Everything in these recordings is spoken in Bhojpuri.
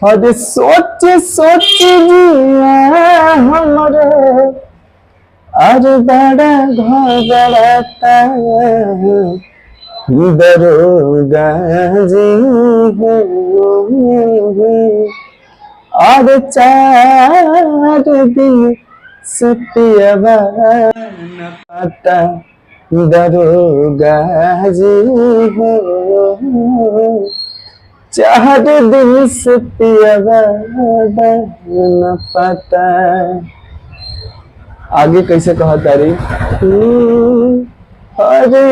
और सोच सोच जिया हमरे और बड़ा घबराता दरोगा जी हो। और 4 दिन से पियबा न पाता दरोगा जी हो। 4 दिन से पियबा न पाता। आगे कैसे कहा तारी? अरे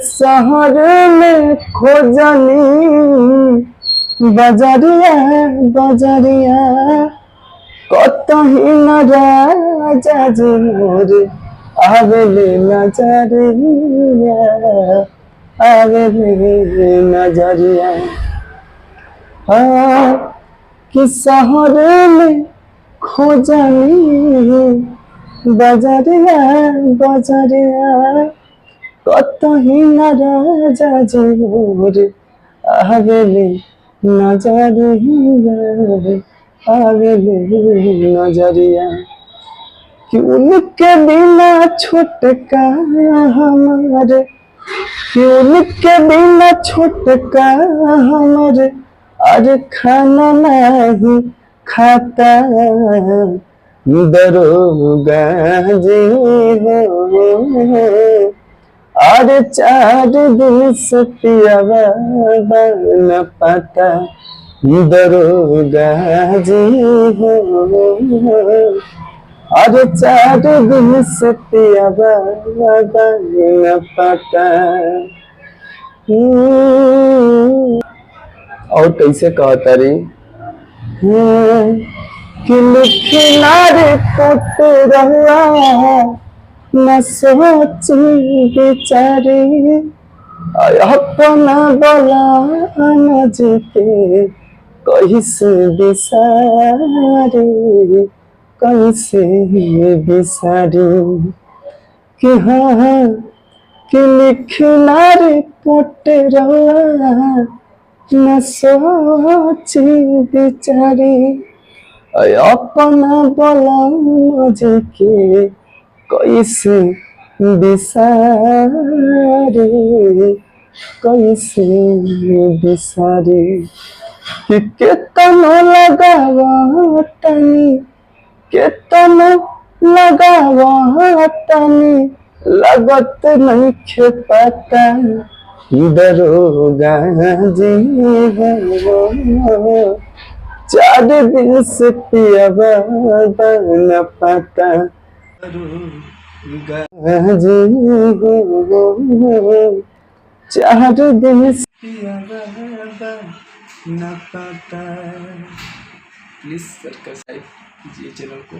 शहर में खोजनी बजरिया बजरिया कतही न राजा जी मोर आवेले नजरिया आवेले नजरिया। हाँ कि शहर में खोजनी बजरिया बजरिया कतही न राजा जी मोर आवेले नजरिया आवेले नजरिया। कि उनके बिना छुटका हमारे कि उनके बिना छुटका हमारे अरे खाना नहीं खाता दरोगा जी हो। और 4 दिन से पियबा न पाता दरोगा जी हो। और 4 दिन से पियबा न पाता। और कैसे कहता री? कि लिखना रे पुट रहुआ न सोची बेचारी अपना बला न जीते कैसे बिसारी कैसे बिसारी। कि हाँ कि लिखना रे पुट रहुआ न सोची बेचारी अपना बला न जीते कैसे बिसारे कैसे बिसारे। कि केतनो लगावा तनी केतनो लगावा तनी लगत नहीं खेपाता दरोगा जी हो। 4 दिन से पियबा न पाता जी हो। 4 दिन से पियबा न पाता। प्लीज सब्सक्राइब कीजिए चैनल को।